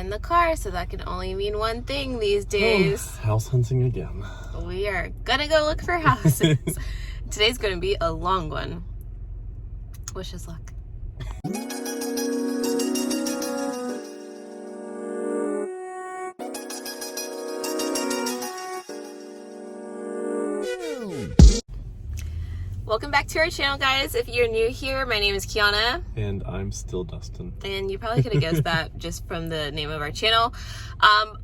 in the car, so that can only mean one thing these days. Oh, house hunting again. We are gonna go look for houses. Today's gonna be a long one. Wish us luck. Welcome back to our channel, guys. If you're new here, my name is Keanna. And I'm still Dustin. And you probably could have guessed that just from the name of our channel.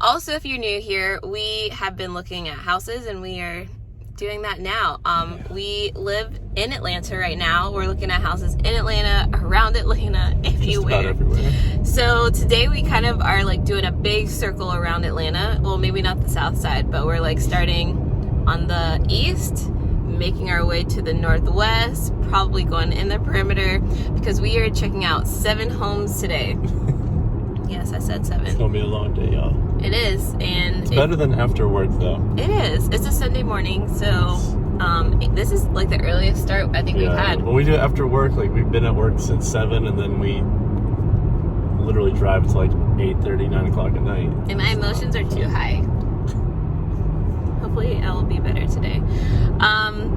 Also, if you're new here, we have been looking at houses and we are doing that now. We live in Atlanta right now. We're looking at houses in Atlanta, around Atlanta, everywhere. Just about everywhere. So today we kind of are like doing a big circle around Atlanta. Well, maybe not the south side, but we're like starting on the east, making our way to the northwest, probably going in the perimeter, because we are checking out 7 homes today. Yes, I said 7. It's gonna be a long day, y'all. It is, and it's better than after work, though. It is. It's a Sunday morning, so this is like the earliest start I think we've had. When we do it after work, like we've been at work since 7, and then we literally drive to like 8:30, 9 o'clock at night. And my emotions are too high. Hopefully I will be better today.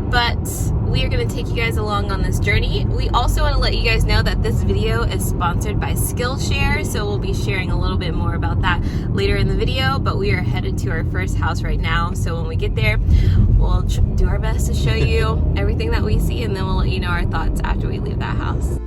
But we are going to take you guys along on this journey. We also want to let you guys know that this video is sponsored by Skillshare, so we'll be sharing a little bit more about that later in the video, but we are headed to our first house right now, so when we get there, we'll do our best to show you everything that we see, and then we'll let you know our thoughts after we leave that house.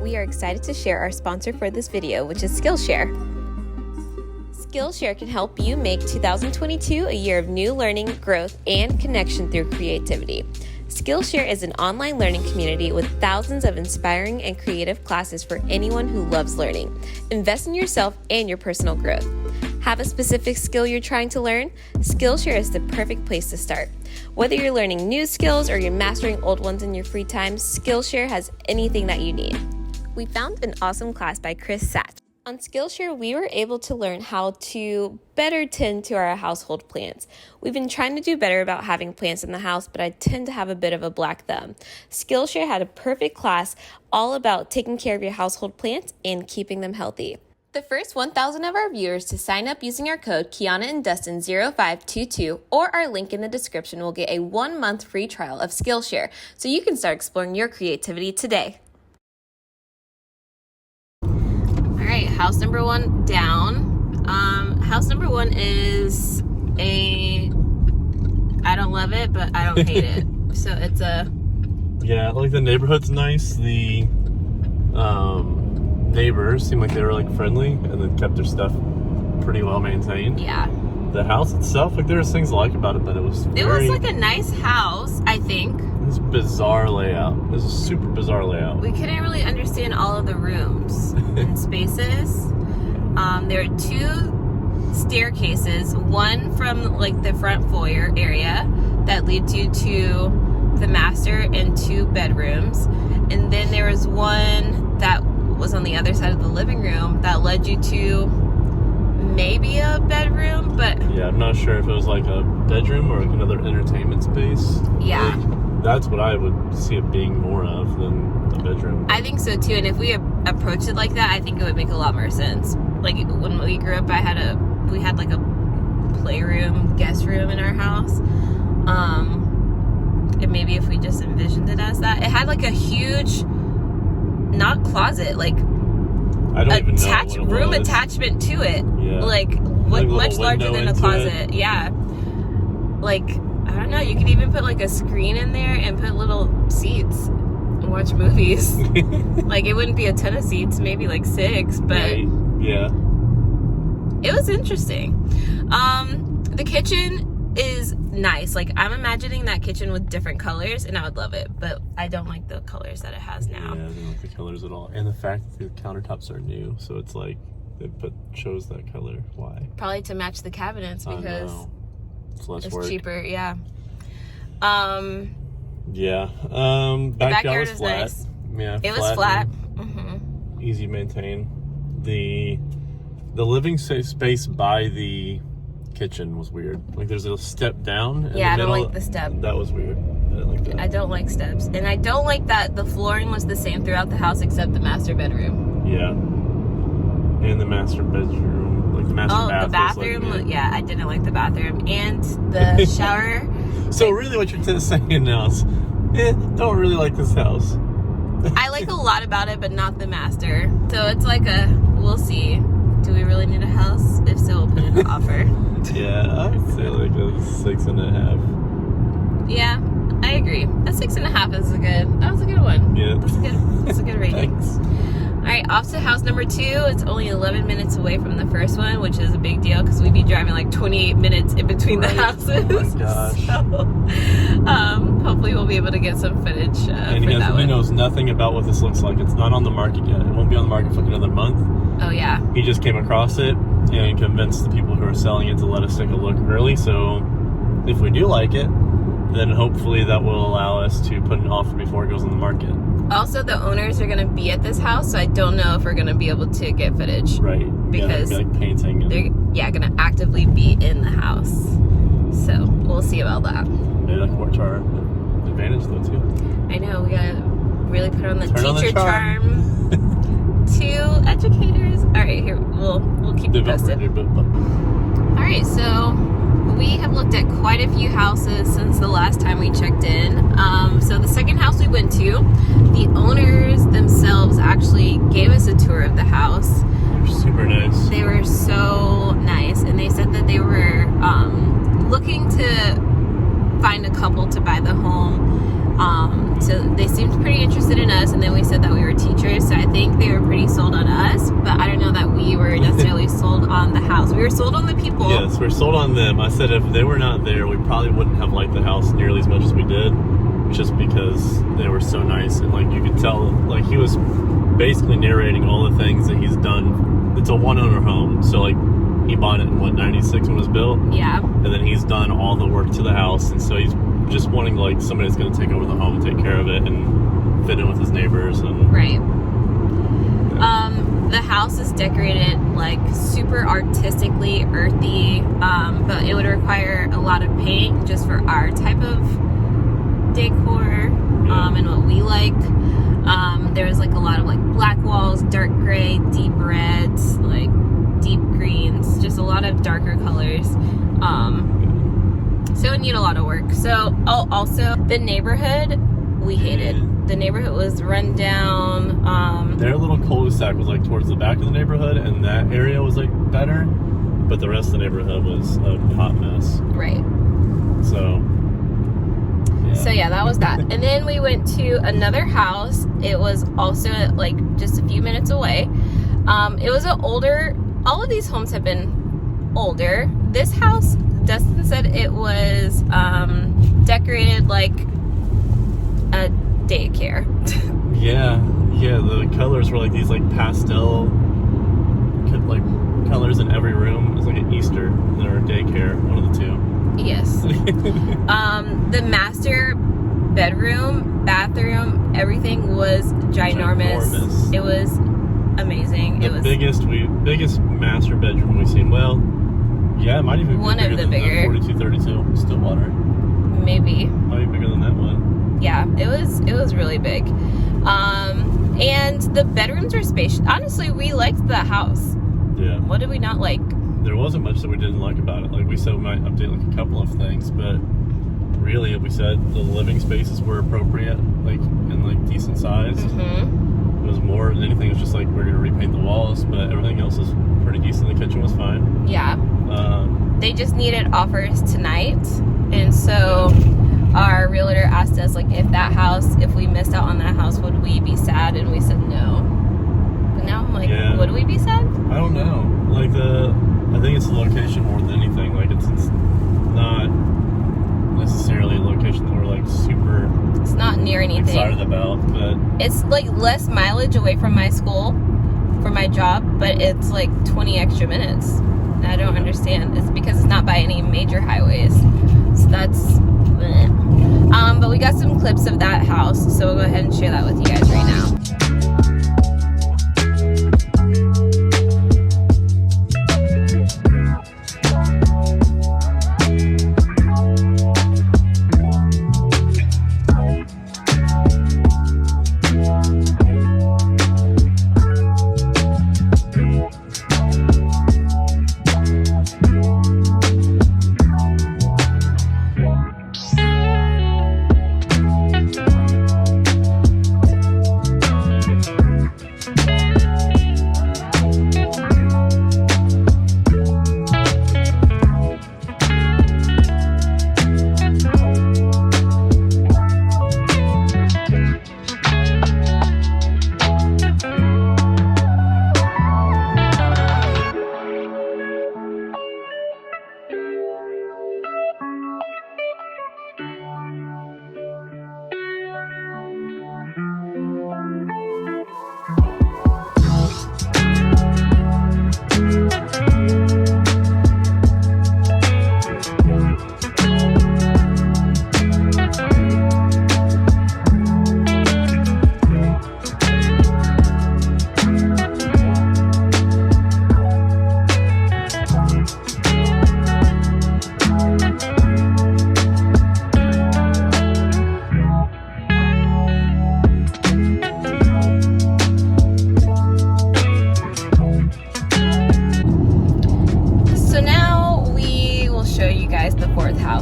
We are excited to share our sponsor for this video, which is Skillshare. Skillshare can help you make 2022 a year of new learning, growth, and connection through creativity. Skillshare is an online learning community with thousands of inspiring and creative classes for anyone who loves learning. Invest in yourself and your personal growth. Have a specific skill you're trying to learn? Skillshare is the perfect place to start. Whether you're learning new skills or you're mastering old ones in your free time, Skillshare has anything that you need. We found an awesome class by Chris Satch. On Skillshare, we were able to learn how to better tend to our household plants. We've been trying to do better about having plants in the house, but I tend to have a bit of a black thumb. Skillshare had a perfect class all about taking care of your household plants and keeping them healthy. The first 1,000 of our viewers to sign up using our code Keanna and Dustin 0522 or our link in the description will get a 1-month free trial of Skillshare, so you can start exploring your creativity today. Alright, house number 1 down. House number 1 is I don't love it, but I don't hate it. So it's a... Yeah, like the neighborhood's nice. The neighbors seem like they were like friendly and then kept their stuff pretty well maintained. Yeah. The house itself, like there was things I like about it, but it was like a nice house, I think. It was a bizarre layout. It was a super bizarre layout. We couldn't really understand all of the rooms and spaces. There are 2 staircases, one from like the front foyer area, that leads you to the master and 2 bedrooms. And then there was one that was on the other side of the living room that led you to maybe a bedroom, but yeah, I'm not sure if it was like a bedroom or like another entertainment space. yeah, like, that's what I would see it being more of than a bedroom. I think so too. And if we approached it like that, I think it would make a lot more sense. Like when we grew up, we had like a playroom, guest room in our house. And maybe if we just envisioned it as that, it had like a huge, not closet, like I don't even know attached what it room was. attachment to it. Yeah. Like Like a much little larger window than a into closet. Yeah. Like, I don't know, you could even put like a screen in there and put little seats and watch movies. Like it wouldn't be a ton of seats, maybe like 6, but Right. Yeah. it was interesting. The kitchen is nice. Like I'm imagining that kitchen with different colors and I would love it, but I don't like the colors that it has now. Yeah, I don't like the colors at all. And the fact that the countertops are new, so it's like they chose that color. Why? Probably to match the cabinets because it's less it's work. cheaper. Yeah. Yeah. The Backyard was is flat. nice. Yeah. It was flat. And easy to maintain. The living space by the kitchen was weird. Like there's a step down. In Yeah, I the don't middle. like the step. That was weird. I didn't like that. I don't like steps. And I don't like that the flooring was the same throughout the house except the master bedroom. Yeah. And the master bedroom, like the master bath. The bathroom? Was like, yeah, I didn't like the bathroom. And the shower. So really what you're saying now is, don't really like this house. I like a lot about it, but not the master. So it's like we'll see. Do we really need a house? If so, we'll put in an offer. Yeah, I would say like a 6.5. Yeah, I agree. A 6.5 is that was a good one. Yeah. That's a good rating. Thanks. All right, off to house number 2. It's only 11 minutes away from the first one, which is a big deal because we'd be driving like 28 minutes in between the houses. Oh my gosh. So, hopefully we'll be able to get some footage And for that he one. knows nothing about what this looks like. It's not on the market yet. It won't be on the market for like another month. Oh yeah. He just came across it and convinced the people who are selling it to let us take a look early. So if we do like it, then hopefully that will allow us to put an offer before it goes on the market. Also, the owners are going to be at this house, so I don't know if we're going to be able to get footage. Right. Because like painting. And they're going to actively be in the house. So we'll see about that. maybe that can work to our advantage though too. I know, we got to really put on the Turn on the teacher charm. 2 educators. All right, here, we'll keep you posted. All right, so we have looked at quite a few houses since the last time we checked in. So the second house we went to, the owners themselves actually gave us a tour of the house. They're super nice. They were so nice, and they said that they were looking to find a couple to buy the home. So they seemed pretty interested in us, and then we said that we were teachers, so I think they were pretty sold on us, but I don't know that we were necessarily sold on the house. We were sold on the people. Yes, we're sold on them. I said if they were not there, we probably wouldn't have liked the house nearly as much as we did, just because they were so nice, and like you could tell, like he was basically narrating all the things that he's done. It's a one-owner home, so like he bought it in 96 when it was built. Yeah. And then he's done all the work to the house, and so he's just wanting like somebody that's going to take over the home and take care of it and fit in with his neighbors. And right. The house is decorated like super artistically earthy, but it would require a lot of paint just for our type of decor and what we like. There's like a lot of like black walls, dark gray, deep reds, like deep greens, just a lot of darker colors. So it would need a lot of work. So also the neighborhood we hated. The neighborhood was run down. Their little cul-de-sac was like towards the back of the neighborhood, and that area was like better, but the rest of the neighborhood was a hot mess. Right. So yeah, that was that. And then we went to another house. It was also like just a few minutes away. It was an older, all of these homes have been older. This house, Dustin said it was decorated like a daycare. yeah, the colors were like these like pastel like colors in every room. It was like an Easter or a daycare, one of the two. Yes. The master bedroom, bathroom, everything was ginormous. It was amazing. The biggest master bedroom we've seen. Well, yeah, it might even be one bigger of the than bigger. 4232 Stillwater. Maybe. Might be bigger than that one. Yeah, it was really big. And the bedrooms were spacious. Honestly, we liked the house. Yeah. What did we not like? There wasn't much that we didn't like about it. Like we said, we might update like a couple of things, but really, we said the living spaces were appropriate, like and like decent sized. Mm-hmm. It was more than anything. It was just like we're gonna repaint the walls, but everything else is pretty decent. The kitchen was fine. Yeah. They just needed offers tonight, and so our realtor asked us like if we missed out on that house, would we be sad? And we said no. But now I'm like, would we be sad? I don't know. Like I think it's the location more than anything. Like it's not necessarily a location that we're like super. It's not near anything. Excited about, but it's like less mileage away from my school for my job, but it's like 20 extra minutes. And I don't understand. It's because it's not by any major highways. So that's but we got some clips of that house, so we'll go ahead and share that with you guys right now.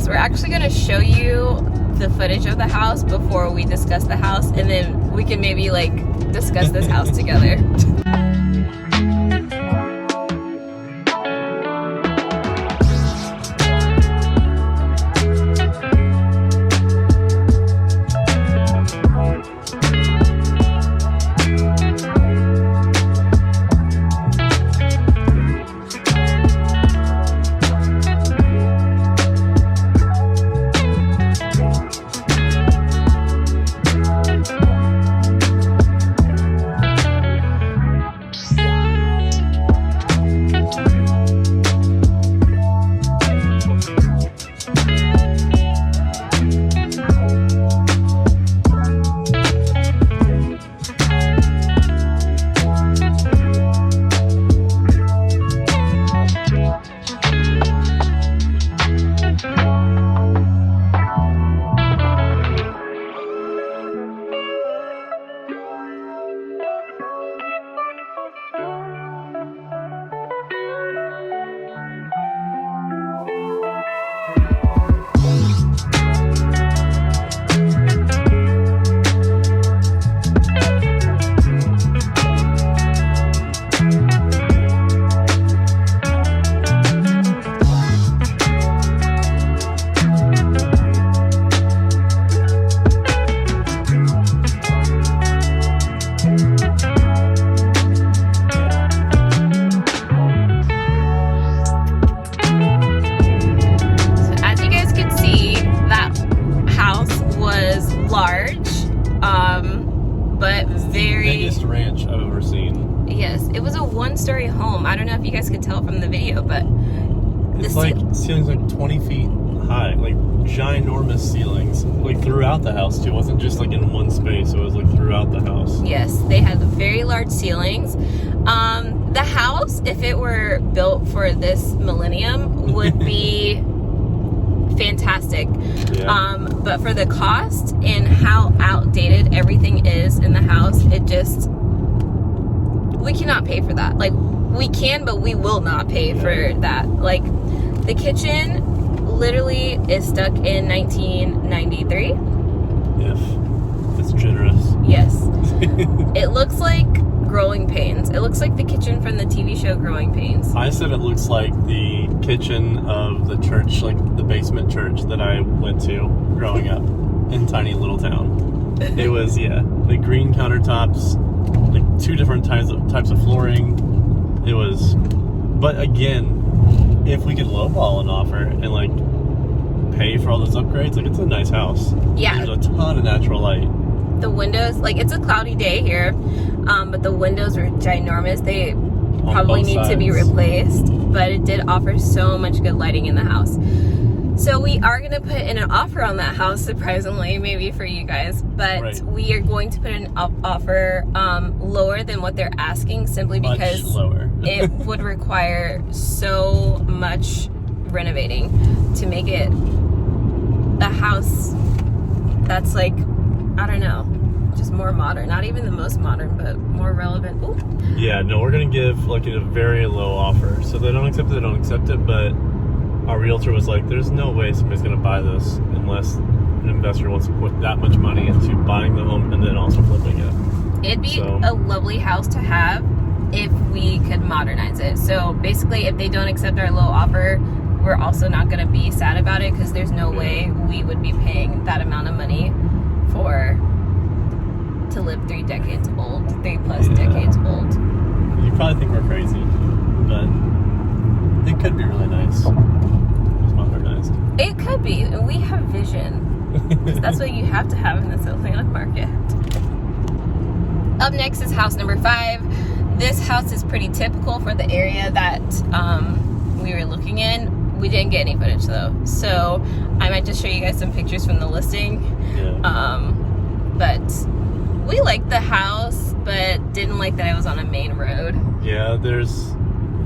We're actually going to show you the footage of the house before we discuss the house, and then we can maybe like discuss this house together. Biggest ranch I've ever seen. Yes, it was a one-story home. I don't know if you guys could tell from the video, but It's like ceiling's like 20 feet high, like ginormous ceilings, like throughout the house too. It wasn't just like in one space, it was like throughout the house. Yes, they had very large ceilings. The house, if it were built for this millennium, would be fantastic. Yeah. But for the cost and how outdated everything is in the house, we cannot pay for that. Like, we can, but we will not pay for that. Like, the kitchen literally is stuck in 1993. If it's generous. Yes. It looks like Growing Pains. It looks like the kitchen from the TV show Growing Pains. I said it looks like the kitchen of the church, like the basement church that I went to growing up in tiny little town. It was, the green countertops, like 2 different types of flooring. It was, but again, if we could lowball an offer and like pay for all those upgrades, like it's a nice house. Yeah. There's a ton of natural light. The windows, like, it's a cloudy day here, but the windows were ginormous. They probably need to be replaced, but it did offer so much good lighting in the house. So we are going to put in an offer on that house, surprisingly, maybe for you guys, but we are going to put an offer lower than what they're asking, simply because it would require so much renovating to make it a house that's like, I don't know, just more modern. Not even the most modern, but more relevant. Ooh. Yeah, no, we're going to give like a very low offer. So they don't accept it, but our realtor was like, there's no way somebody's going to buy this unless an investor wants to put that much money into buying the home and then also flipping it. It'd be a lovely house to have if we could modernize it. So basically, if they don't accept our low offer, we're also not going to be sad about it, because there's no way we would be paying that amount of money to live 3 decades old, 3+ decades old. You probably think we're crazy, but it could be really nice. It's modernized. It could be. We have vision. That's what you have to have in this Atlanta market. Up next is house number 5. This house is pretty typical for the area that we were looking in. We didn't get any footage though, so I might just show you guys some pictures from the listing. But we liked the house, but didn't like that it was on a main road. Yeah, there's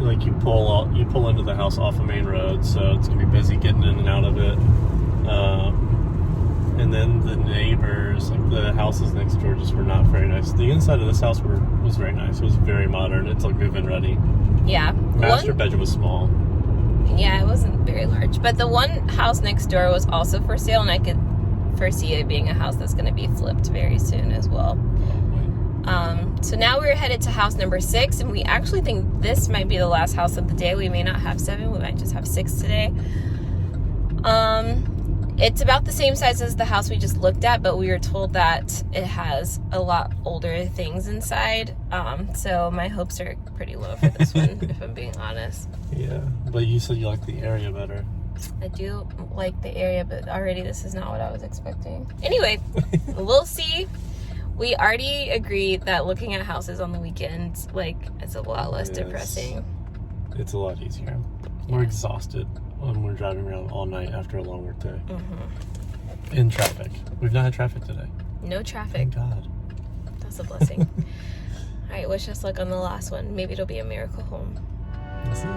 like you pull into the house off a main road, so it's gonna be busy getting in and out of it. And then the neighbors, like the houses next door, just were not very nice. The inside of this house was very nice. It was very modern. It's like move-in ready. Yeah. Master bedroom was small. Yeah, it wasn't very large. But the one house next door was also for sale, and I could foresee it being a house that's going to be flipped very soon as well. So now we're headed to house number 6, and we actually think this might be the last house of the day. We may not have 7, we might just have 6 today. It's about the same size as the house we just looked at, but we were told that it has a lot older things inside. So my hopes are pretty low for this one, if I'm being honest. Yeah, but you said you like the area better. I do like the area, but already this is not what I was expecting. Anyway, we'll see. We already agreed that looking at houses on the weekends, like, it's a lot less depressing. It's a lot easier. We're exhausted when we're driving around all night after a long work day. In traffic. We've not had traffic today. No traffic. Thank God. That's a blessing. All right, wish us luck on the last one. Maybe it'll be a miracle home. Let's see.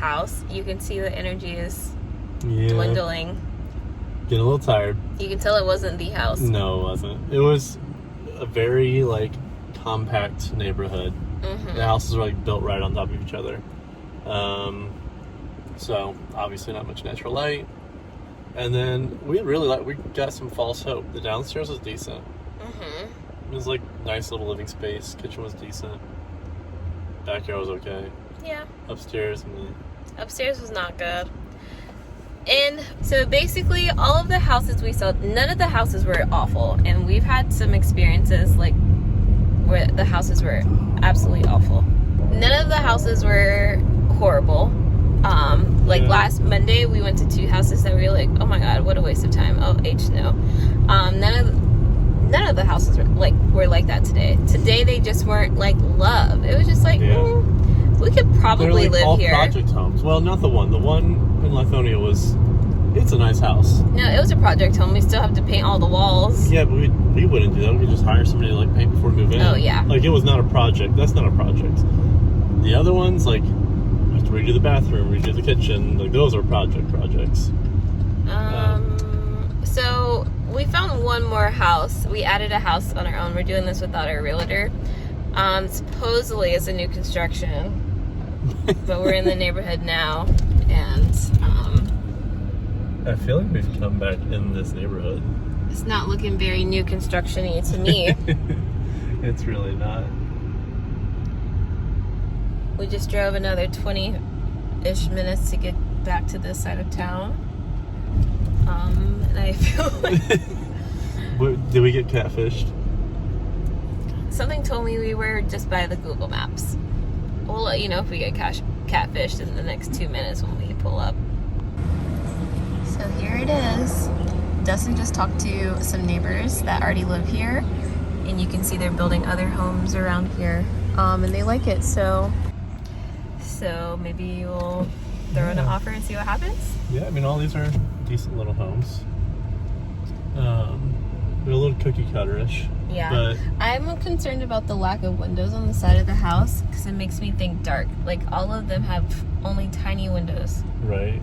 house. You can see the energy is Yeah. dwindling. Getting a little tired. You can tell it wasn't the house. No, it wasn't. It was a very, like, compact neighborhood. Mm-hmm. The houses were, like, built right on top of each other. So, obviously not much natural light. And then we got some false hope. The downstairs was decent. Mm-hmm. It was, like, nice little living space. Kitchen was decent. Backyard was okay. Yeah. Upstairs, Upstairs was not good. And so basically all of the houses we saw, none of the houses were awful. And we've had some experiences like where the houses were absolutely awful. None of the houses were horrible. Last Monday we went to 2 houses that we were like, oh my god, what a waste of time. Oh, no. None of the houses were like that today. Today they just weren't like love. It was just like, we could probably live all here. Project homes. Well, not the one. The one in Lithonia it's a nice house. No, it was a project home. We still have to paint all the walls. Yeah, but we wouldn't do that. We could just hire somebody to like paint before we move in. Oh, yeah. Like, it was not a project. That's not a project. The other ones, like, we have to redo the bathroom, redo the kitchen. Like, those are projects. So we found one more house. We added a house on our own. We're doing this without our realtor. Supposedly it's a new construction, but we're in the neighborhood now, and I feel like we've come back in this neighborhood. it's not looking very new construction-y to me. It's really not. We just drove another 20-ish minutes to get back to this side of town. And I feel like Did we get catfished? something told me we were just by the Google Maps. We'll let you know if we get catfished in the next 2 minutes when we pull up. So here it is. Dustin just talked to some neighbors that already live here, and you can see they're building other homes around here, and they like it. So maybe we'll throw in an offer and see what happens. Yeah, I mean, all these are decent little homes. They're a little cookie cutter-ish. Yeah, but I'm concerned about the lack of windows on the side of the house because it makes me think dark. Like, all of them have only tiny windows. right.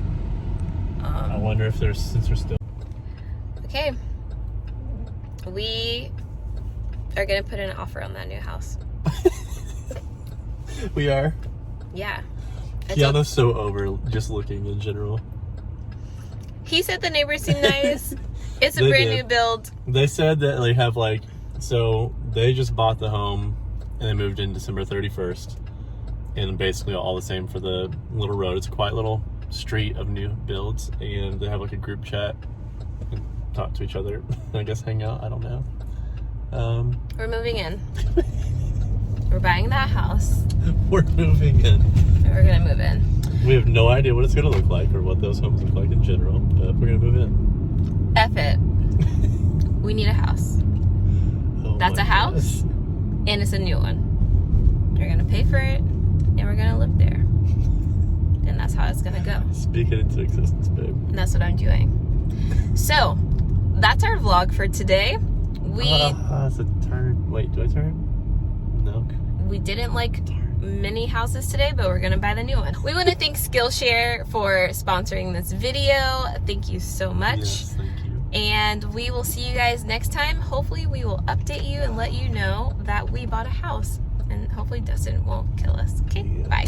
I wonder if since they're still. Okay, we are gonna put in an offer on that new house. We are. Yeah. Keanna's so over just looking in general. He said the neighbors seem nice. It's a They brand did. new build. They said that they have so they just bought the home and they moved in December 31st, and basically all the same for the little road. It's a quiet little street of new builds, and they have like a group chat and talk to each other. I guess hang out. I don't know. We're moving in. We're buying that house. We're moving in. We're gonna move in. We have no idea what it's gonna look like or what those homes look like in general, but we're gonna move in. F it. We need a house. Oh That's my a house, gosh. and it's a new one. We're gonna pay for it, and we're gonna live there. And that's how it's gonna go. Speak it into existence, babe. And that's what I'm doing. So, that's our vlog for today. It's a turn. Wait, do I turn? No. We didn't like many houses today, but we're gonna buy the new one. We want to thank Skillshare for sponsoring this video. Thank you so much. Yes, thank you. And we will see you guys next time. Hopefully we will update you and let you know that we bought a house, and hopefully Dustin won't kill us. Okay, Yeah. bye.